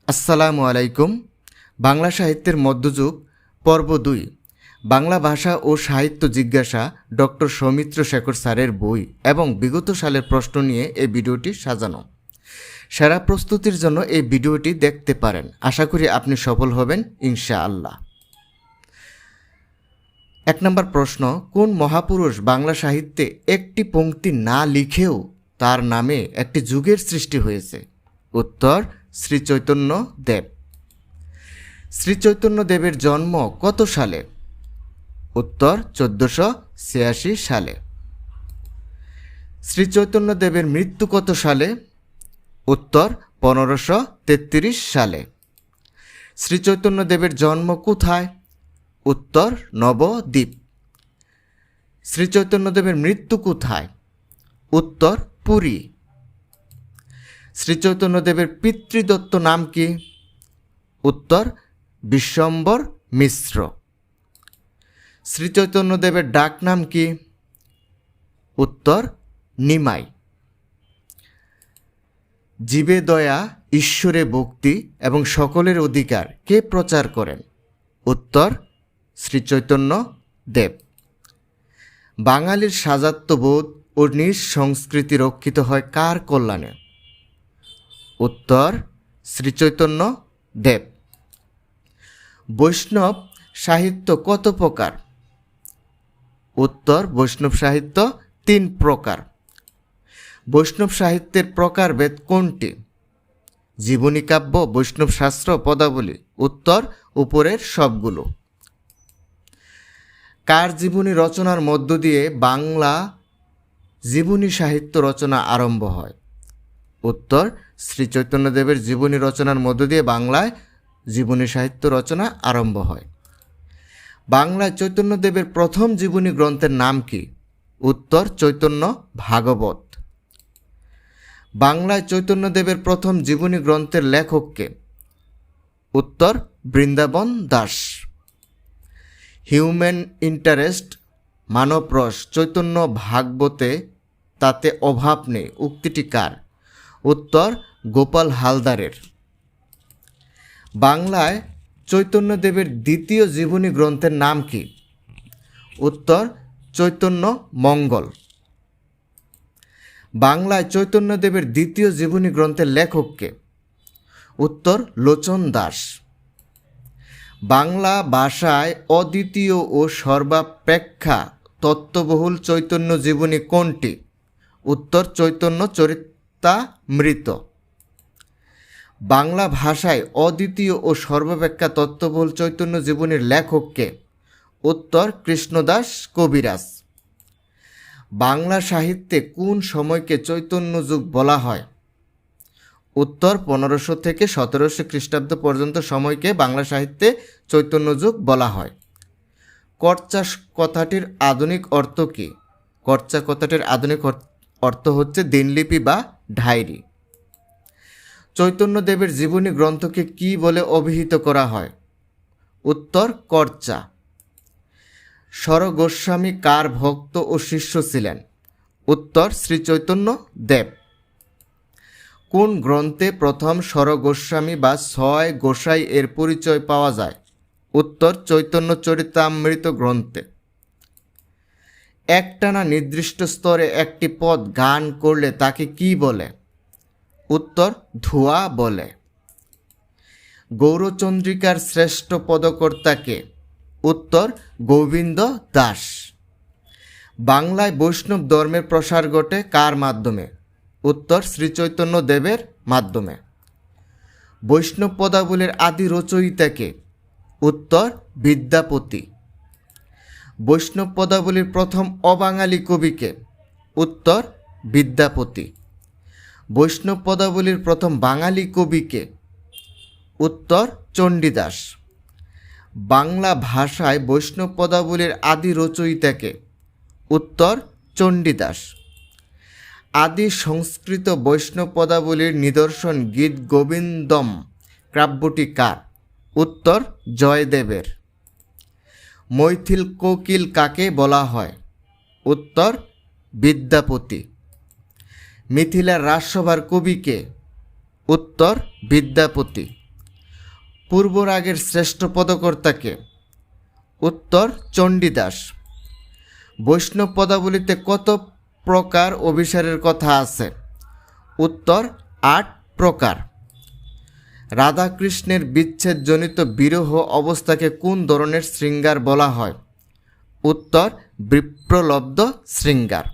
আসসালামু আলাইকুম। বাংলা সাহিত্যের মধ্যযুগ পর্ব ২, বাংলা ভাষা ও সাহিত্য জিজ্ঞাসা ডক্টর সৌমিত্র শেখর স্যারের বই এবং বিগত সালের প্রশ্ন নিয়ে এই ভিডিওটি সাজানো। সেরা প্রস্তুতির জন্য এই ভিডিওটি দেখতে পারেন। আশা করি আপনি সফল হবেন ইনশাআল্লাহ। ১ নম্বর প্রশ্ন, কোন মহাপুরুষ বাংলা সাহিত্যে একটি পংক্তি না লিখেও তার নামে একটি যুগের সৃষ্টি হয়েছে? উত্তর, শ্রী চৈতন্য দেব। শ্রী চৈতন্য দেবের জন্ম কত সালে? উত্তর, ১৪৮৬ সালে। শ্রী চৈতন্য দেবের মৃত্যু কত সালে? উত্তর, ১৫৩৩ সালে। শ্রী চৈতন্য দেবের জন্ম কোথায়? উত্তর, নবদ্বীপ। শ্রী চৈতন্য দেবের মৃত্যু কোথায়? উত্তর, পুরী। শ্রী চৈতন্য দেবের পিতৃদত্ত নাম কি? উত্তর, বিশ্বম্বর মিশ্র। শ্রী চৈতন্য দেবের ডাক নাম কি? উত্তর, নিমাই। জীবে দয়া, ঈশ্বরে ভক্তি এবং সকলের অধিকার কে প্রচার করেন? উত্তর, শ্রী চৈতন্য দেব। বাঙালির সাজাত্যবোধ ও নিজ সংস্কৃতি রক্ষিত হয় কার কল্যাণে? উত্তর, শ্রী চৈতন্য দেব। বৈষ্ণব সাহিত্য কত প্রকার? উত্তর, বৈষ্ণব সাহিত্য ৩ প্রকার। বৈষ্ণব সাহিত্যের প্রকারভেদ কোনটি? জীবনী কাব্য, বৈষ্ণব শাস্ত্র, পদাবলী? উত্তর, উপরের সবগুলো। কার জীবনী রচনার মধ্য দিয়ে বাংলা জীবনী সাহিত্য রচনা আরম্ভ হয়? উত্তর, শ্রী চৈতন্যদেবের জীবনী রচনার মধ্য দিয়ে বাংলায় জীবনী সাহিত্য রচনা আরম্ভ হয়। বাংলায় চৈতন্যদেবের প্রথম জীবনী গ্রন্থের নাম কি? উত্তর, চৈতন্য ভাগবত। বাংলায় চৈতন্যদেবের প্রথম জীবনী গ্রন্থের লেখক কে? উত্তর, বৃন্দাবন দাস। হিউম্যান ইন্টারেস্ট, মানবরস চৈতন্য ভাগবতে তাতে অভাব নেই উক্তিটি কার? উত্তর, গোপাল হালদারের। বাংলায় চৈতন্যদেবের দ্বিতীয় জীবনী গ্রন্থের নাম কি? উত্তর, চৈতন্য মঙ্গল। বাংলায় চৈতন্যদেবের দ্বিতীয় জীবনী গ্রন্থের লেখক কে? উত্তর, লোচন দাস। বাংলা ভাষায় অদ্বিতীয় ও সর্বাপেক্ষা তত্ত্ববহুল চৈতন্য জীবনী কোনটি? উত্তর, চৈতন্য চরিতামৃত। বাংলা ভাষায় অদ্বিতীয় ও সর্বাপেক্ষা তত্ত্ববহুল চৈতন্য জীবনীর লেখক কে? উত্তর, কৃষ্ণদাস কবিরাজ। বাংলা সাহিত্যে কোন সময়কে চৈতন্য যুগ বলা হয়? উত্তর, ১৫০০ থেকে ১৭০০ খ্রিস্টাব্দ পর্যন্ত সময়কে বাংলা সাহিত্যে চৈতন্য যুগ বলা হয়। কর্চা কথাটির আধুনিক অর্থ কী? কর্চা কথাটির আধুনিক অর্থ হচ্ছে দিনলিপি বা ডায়েরি। চৈতন্যদেবের জীবনী গ্রন্থকে কি বলে অভিহিত করা হয়? উত্তর, কর্চা। স্বর গোস্বামী কার ভক্ত ও শিষ্য ছিলেন? উত্তর, শ্রী চৈতন্য দেব। কোন গ্রন্থে প্রথম স্বর গোস্বামী বা ছয় গোসাই এর পরিচয় পাওয়া যায়? উত্তর, চৈতন্য চরিতামৃত গ্রন্থে। একটানা নির্দিষ্ট স্তরে একটি পদ গান করলে তাকে কি বলে? উত্তর, ধোয়া বলে। গৌরচন্দ্রিকার শ্রেষ্ঠ পদকর্তাকে? উত্তর, গোবিন্দ দাস। বাংলায় বৈষ্ণব ধর্মের প্রসার ঘটে কার মাধ্যমে? উত্তর, শ্রী চৈতন্য দেবের মাধ্যমে। বৈষ্ণব পদাবলীর আদি রচয়িতাকে? উত্তর, বিদ্যাপতি। বৈষ্ণব পদাবলীর প্রথম অবাঙালি কবিকে? উত্তর, বিদ্যাপতি। বৈষ্ণব পদাবলীর প্রথম বাঙালি কবিকে? উত্তর, চণ্ডীদাস। বাংলা ভাষায় বৈষ্ণব পদাবলীর আদি রচয়িতাকে? উত্তর, চণ্ডীদাস। আদি সংস্কৃত বৈষ্ণব পদাবলীর নিদর্শন গীত গোবিন্দম কাব্যটি কার? উত্তর, জয়দেবের। মৈথিল কোকিল কাকে বলা হয়? উত্তর, বিদ্যাপতি। মিথিলার রাজসভার কবিকে? উত্তর, বিদ্যাপতি। পূর্বরাগের শ্রেষ্ঠ পদকর্তাকে? উত্তর চণ্ডীদাস। বৈষ্ণব পদাবলিতে কত প্রকার অভিসারের কথা আছে? উত্তর 8 প্রকার। রাধাকৃষ্ণের বিচ্ছেদজনিত বিরহ অবস্থাকে কোন ধরনের শৃঙ্গার বলা হয়? উত্তর বিপ্রলব্ধ শৃঙ্গার।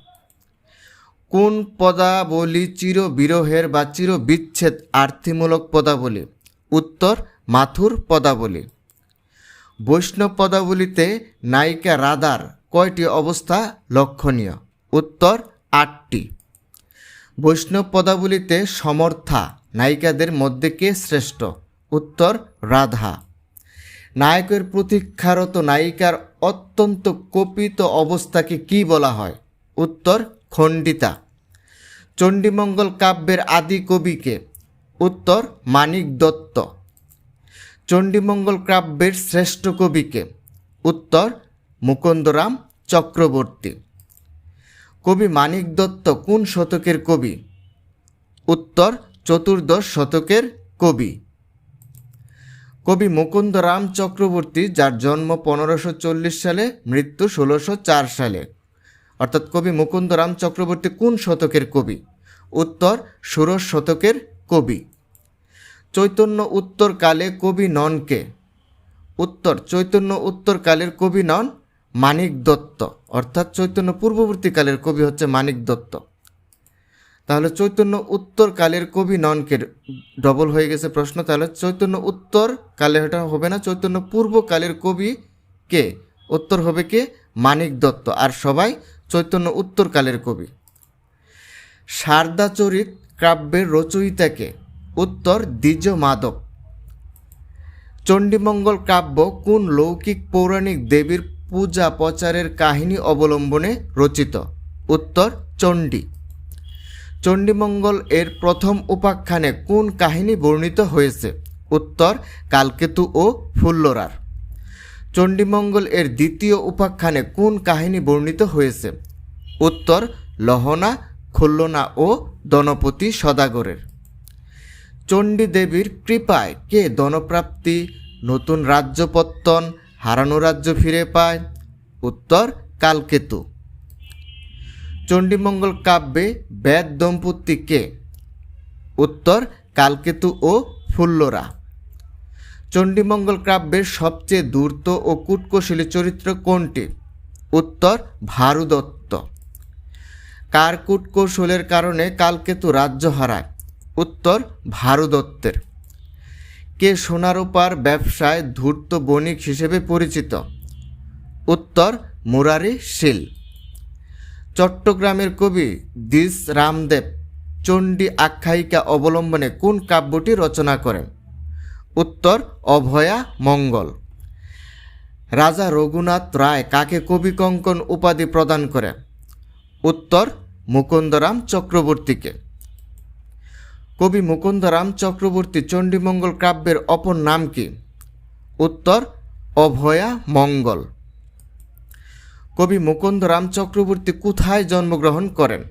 কোন পদাবলী চির বিরহের বা চির বিচ্ছেদ আর্তিমূলক পদাবলী? উত্তর মাথুর পদাবলী। বৈষ্ণব পদাবলীতে নায়িকা রাধার কয়টি অবস্থা লক্ষণীয়? উত্তর 8টি। বৈষ্ণব পদাবলীতে সমর্থা নায়িকাদের মধ্যে কে শ্রেষ্ঠ? উত্তর রাধা। নায়কের প্রতীক্ষারত নায়িকার অত্যন্ত কোপিত অবস্থাকে কি বলা হয়? উত্তর খণ্ডিতা। চণ্ডীমঙ্গল কাব্যের আদি কবিকে? উত্তর মানিক দত্ত। চণ্ডীমঙ্গল কাব্যের শ্রেষ্ঠ কবিকে? উত্তর মুকুন্দরাম চক্রবর্তী। কবি মানিক দত্ত কোন শতকের কবি? উত্তর 14দশ শতকের কবি। কবি মুকুন্দরাম চক্রবর্তী, যার জন্ম 1540 সালে, মৃত্যু 1604 সালে, অর্থাৎ কবি মুকুন্দরাম চক্রবর্তী কোন শতকের কবি? উত্তর 16 শতকের কবি। চৈতন্য উত্তরকালে কবি নন কে? উত্তর চৈতন্য উত্তরকালের কবি নন মানিক দত্ত, অর্থাৎ চৈতন্য পূর্ববর্তীকালের কবি হচ্ছে মানিক দত্ত। তাহলে চৈতন্য উত্তরকালের কবি নন কে? ডবল হয়ে গেছে প্রশ্ন। তাহলে চৈতন্য উত্তরকালে এটা হবে না, চৈতন্য পূর্বকালের কবি কে? উত্তর হবে কে? মানিক দত্ত। আর সবাই চৈতন্য উত্তরকালের কবি। শারদাচরিত কাব্যের রচয়িতাকে? উত্তর দ্বিজ মাধব। চণ্ডীমঙ্গল কাব্য কোন লৌকিক পৌরাণিক দেবীর পূজা প্রচারের কাহিনী অবলম্বনে রচিত? উত্তর চণ্ডী। চণ্ডীমঙ্গল এর প্রথম উপাখ্যানে কোন কাহিনী বর্ণিত হয়েছে? উত্তর কালকেতু ও ফুল্লরার। চণ্ডীমঙ্গল এর দ্বিতীয় উপাখ্যানে কোন কাহিনী বর্ণিত হয়েছে? উত্তর লহনা, খুল্লনা ও দনপতি সদাগরের। চণ্ডী দেবীর কৃপায় কে ধনপ্রাপ্তি, নতুন রাজ্যপত্তন, হারানো রাজ্য ফিরে পায়? উত্তর কালকেতু। চণ্ডীমঙ্গল কাব্যে বেদ দম্পতি কে? উত্তর কালকেতু ও ফুল্লরা। চণ্ডীমঙ্গল কাব্যের সবচেয়ে ধূর্ত ও কূটকৌশলী চরিত্র কোনটি? উত্তর ভারুদত্ত। কার কূটকৌশলের কারণে কালকেতু রাজ্য হারায়? উত্তর ভারুদত্তের। কে সোনারূপার ব্যবসায় ধূর্ত বণিক হিসেবে পরিচিত? উত্তর মুরারি শীল। চট্টগ্রামের কবি দ্বিজ রামদেব চণ্ডী আখ্যায়িকা অবলম্বনে কোন কাব্যটি রচনা করেন? উত্তর অভয়া মঙ্গল। রাজা রঘুনাথ রায় কাকে কবিকঙ্কন উপাধি প্রদান করেন? উত্তর মুকুন্দরাম চক্রবর্তীকে। কবি মুকুন্দরাম চক্রবর্তী চণ্ডীমঙ্গল কাব্যের অপর নাম কি? উত্তর অভয়া মঙ্গল। কবি মুকুন্দরাম চক্রবর্তী কোথায় জন্মগ্রহণ করেন?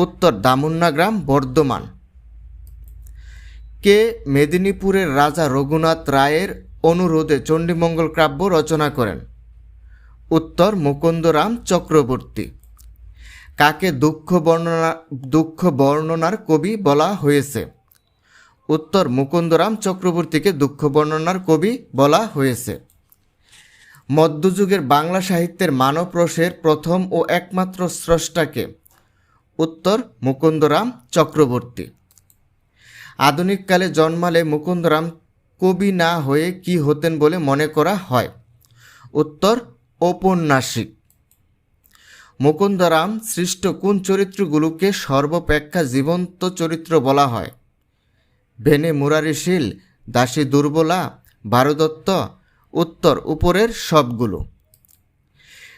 উত্তর দামুন্না গ্রাম, বর্ধমান। কে মেদিনীপুরের রাজা রঘুনাথ রায়ের অনুরোধে চণ্ডীমঙ্গল কাব্য রচনা করেন? উত্তর মুকুন্দরাম চক্রবর্তী। কাকে দুঃখ বর্ণনার কবি বলা হয়েছে? উত্তর মুকুন্দরাম চক্রবর্তীকে দুঃখ বর্ণনার কবি বলা হয়েছে। মধ্যযুগের বাংলা সাহিত্যের মানব রসের প্রথম ও একমাত্র স্রষ্টাকে? উত্তর মুকুন্দরাম চক্রবর্তী। আধুনিককালে জন্মালে মুকুন্দরাম কবি না হয়ে কি হতেন বলে মনে করা হয়? উত্তর ঔপন্যাসিক। মুকুন্দরাম সৃষ্ট কোন চরিত্রগুলোকে সর্বাপেক্ষা জীবন্ত চরিত্র বলা হয়? ভেনে মুরারি শীল, দাসী দুর্বলা, ভারুদত্ত? উত্তর উপরের সবগুলো।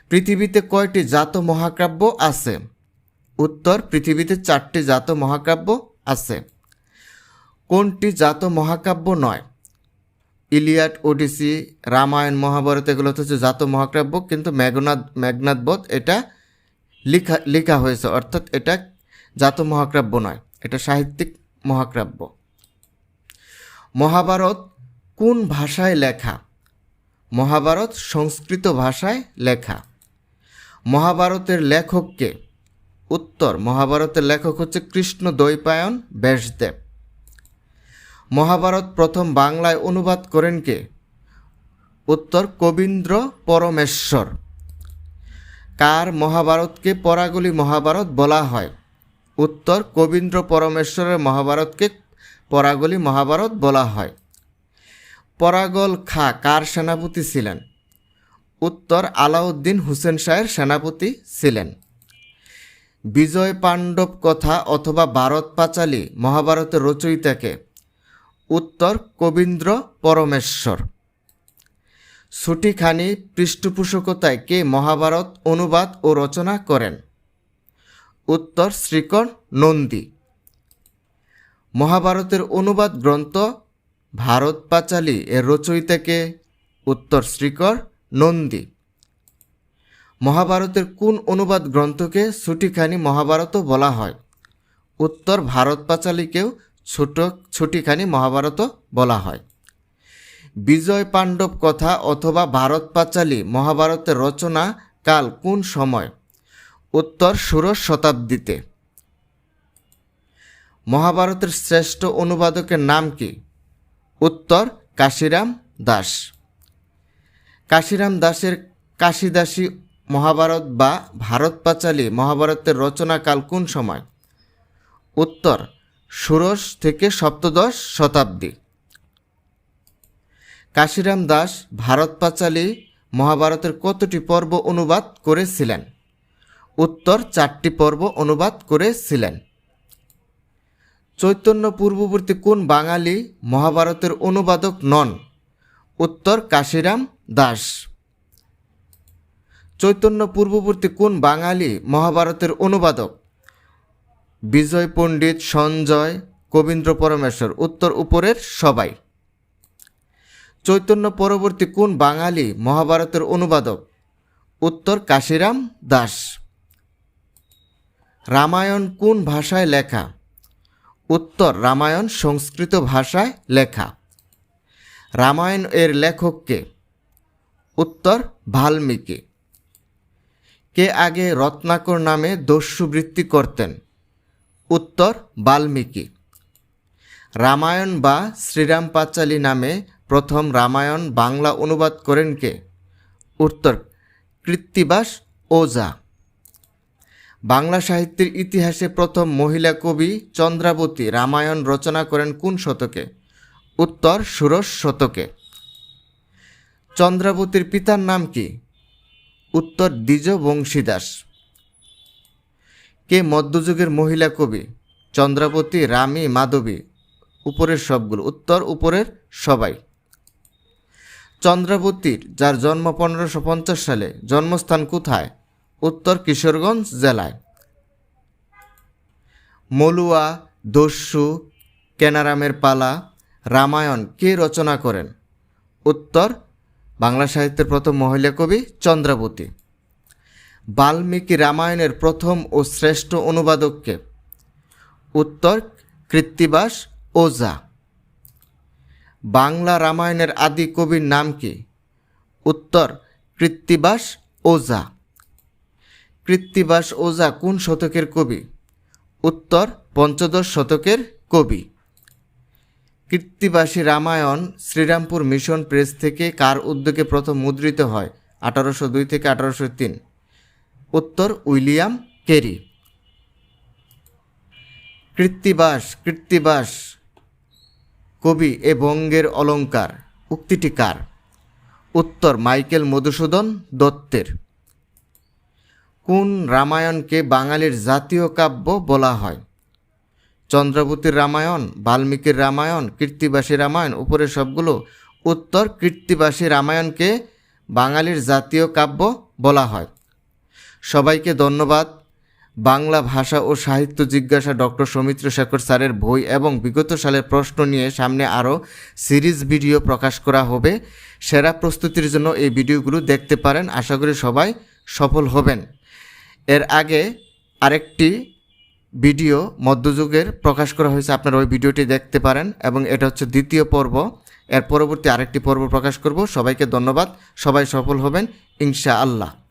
পৃথিবীতে কয়টি জাত মহাকাব্য আছে? উত্তর পৃথিবীতে 4টি জাত মহাকাব্য আছে। কোনটি জাত মহাকাব্য নয়? ইলিয়াড, ওডিসি, রামায়ণ, মহাভারত এগুলো হচ্ছে জাত মহাকাব্য, কিন্তু মেঘনাদ বধ এটা লেখা হয়েছে, অর্থাৎ এটা জাত মহাকাব্য নয়, এটা সাহিত্যিক মহাকাব্য। মহাভারত কোন ভাষায় লেখা? মহাভারত সংস্কৃত ভাষায় লেখা। মহাভারতের লেখক কে? উত্তর, মহাভারতের লেখক হচ্ছে কৃষ্ণদ্বৈপায়ন ব্যাসদেব। মহাভারত প্রথম বাংলায় অনুবাদ করেন কে? উত্তর, কবীন্দ্র পরমেশ্বর। কার মহাভারতকে পরাগলি মহাভারত বলা হয়? উত্তর, কবীন্দ্র পরমেশ্বরের মহাভারতকে পরাগলি মহাভারত বলা হয়। পরাগল খাঁ কার সেনাপতি ছিলেন? উত্তর, আলাউদ্দিন হোসেন শাহের সেনাপতি ছিলেন। বিজয় পাণ্ডব কথা অথবা ভারত পাঁচালী মহাভারতের রচয়িতাকে? উত্তর, কবীন্দ্র পরমেশ্বর। ছুটিখানি পৃষ্ঠপোষকতায় কে মহাভারত অনুবাদ ও রচনা করেন? উত্তর, শ্রীকর নন্দী। মহাভারতের অনুবাদ গ্রন্থ ভারত পাঁচালী এর রচয়িতাকে? উত্তর, শ্রীকর নন্দী। মহাভারতের কোন অনুবাদ গ্রন্থকে ছুটিখানি মহাভারতও বলা হয়? উত্তর, ভারত পাঁচালীকেও ছুটিখানি মহাভারতও বলা হয়। বিজয় পাণ্ডব কথা অথবা ভারত পাঁচালী মহাভারতের রচনা কাল কোন সময়? উত্তর, ষোড়শ শতাব্দীতে। মহাভারতের শ্রেষ্ঠ অনুবাদকের নাম কি? উত্তর, কাশিরাম দাস। কাশিরাম দাসের কাশিদাসী মহাভারত বা ভারত পাঁচালী মহাভারতের রচনাকাল কোন সময়? উত্তর, ষোড়শ থেকে সপ্তদশ শতাব্দী। কাশিরাম দাস ভারত পাঁচালী মহাভারতের কতটি পর্ব অনুবাদ করেছিলেন? উত্তর, 4টি পর্ব অনুবাদ করেছিলেন। চৈতন্য পূর্ববর্তী কোন বাঙালি মহাভারতের অনুবাদক নন? উত্তর, কাশিরাম দাস। চৈতন্য পূর্ববর্তী কোন বাঙালি মহাভারতের অনুবাদক? বিজয় পণ্ডিত, সঞ্জয়, কবীন্দ্র পরমেশ্বর। উত্তর, উপরের সবাই। চৈতন্য পরবর্তী কোন বাঙালি মহাভারতের অনুবাদক? উত্তর, কাশিরাম দাস। রামায়ণ কোন ভাষায় লেখা? উত্তর, রামায়ণ সংস্কৃত ভাষায় লেখা। রামায়ণ এর লেখক কে? উত্তর, বাল্মীকি। কে আগে রত্নাকর নামে দস্যুবৃত্তি করতেন? উত্তর, বাল্মীকি। রামায়ণ বা শ্রীরাম পাঁচালী নামে প্রথম রামায়ণ বাংলা অনুবাদ করেন কে? উত্তর, কৃত্তিবাস ওঝা। বাংলা সাহিত্যের ইতিহাসে প্রথম মহিলা কবি চন্দ্রাবতী রামায়ণ রচনা করেন কোন শতকে? উত্তর, ষোড়শ শতকে। চন্দ্রাবতীর পিতার নাম কি? উত্তর, দ্বিজ বংশীদাস। কে মধ্যযুগের মহিলা কবি? চন্দ্রাবতী, রামী, মাধবী। উপরের সবগুলো। উত্তর, উপরের সবাই। চন্দ্রাবতীর, যার জন্ম 1550 সালে, জন্মস্থান কোথায়? উত্তর, কিশোরগঞ্জ জেলায়। মলুয়া, দস্যু, কেনারামের পালা, রামায়ণ কে রচনা করেন? উত্তর, বাংলা সাহিত্যের প্রথম মহিলা কবি চন্দ্রাবতী। বাল্মীকি রামায়ণের প্রথম ও শ্রেষ্ঠ অনুবাদক কে? উত্তর, কৃত্তিবাস ওঝা। বাংলা রামায়ণের আদি কবির নাম কি? উত্তর, কৃত্তিবাস ওঝা। কৃত্তিবাস ওঝা কোন শতকের কবি? উত্তর, পঞ্চদশ শতকের কবি। কৃত্তিবাসী রামায়ণ শ্রীরামপুর মিশন প্রেস থেকে কার উদ্যোগে প্রথম মুদ্রিত হয়? 1802 থেকে 1803। উত্তর, উইলিয়াম কেরি। কৃত্তিবাস কবি এ বঙ্গের অলঙ্কার উক্তিটি কার? উত্তর, মাইকেল মধুসূদন দত্তের। কোন রামায়ণকে বাঙালির জাতীয় কাব্য বলা হয়? চন্দ্রাবতীর রামায়ণ, বাল্মীকির রামায়ণ, কৃত্তিবাসী রামায়ণ। উপরে সবগুলো। উত্তর, কৃত্তিবাসী রামায়ণকে বাঙালির জাতীয় কাব্য বলা হয়। সবাইকে ধন্যবাদ। বাংলা ভাষা ও সাহিত্য জিজ্ঞাসা ডক্টর সৌমিত্র শেখর স্যারের বই এবং বিগত সালের প্রশ্ন নিয়ে সামনে আরও সিরিজ ভিডিও প্রকাশ করা হবে। সেরা প্রস্তুতির জন্য এই ভিডিওগুলো দেখতে পারেন। আশা করি সবাই সফল হবেন। এর আগে আরেকটি ভিডিও মধ্যযুগের প্রকাশ করা হয়েছে, আপনারা ওই ভিডিওটি দেখতে পারেন এবং এটা হচ্ছে দ্বিতীয় পর্ব। এর পরবর্তী আরেকটি পর্ব প্রকাশ করব। সবাইকে ধন্যবাদ। সবাই সফল হবেন ইনশাআল্লাহ।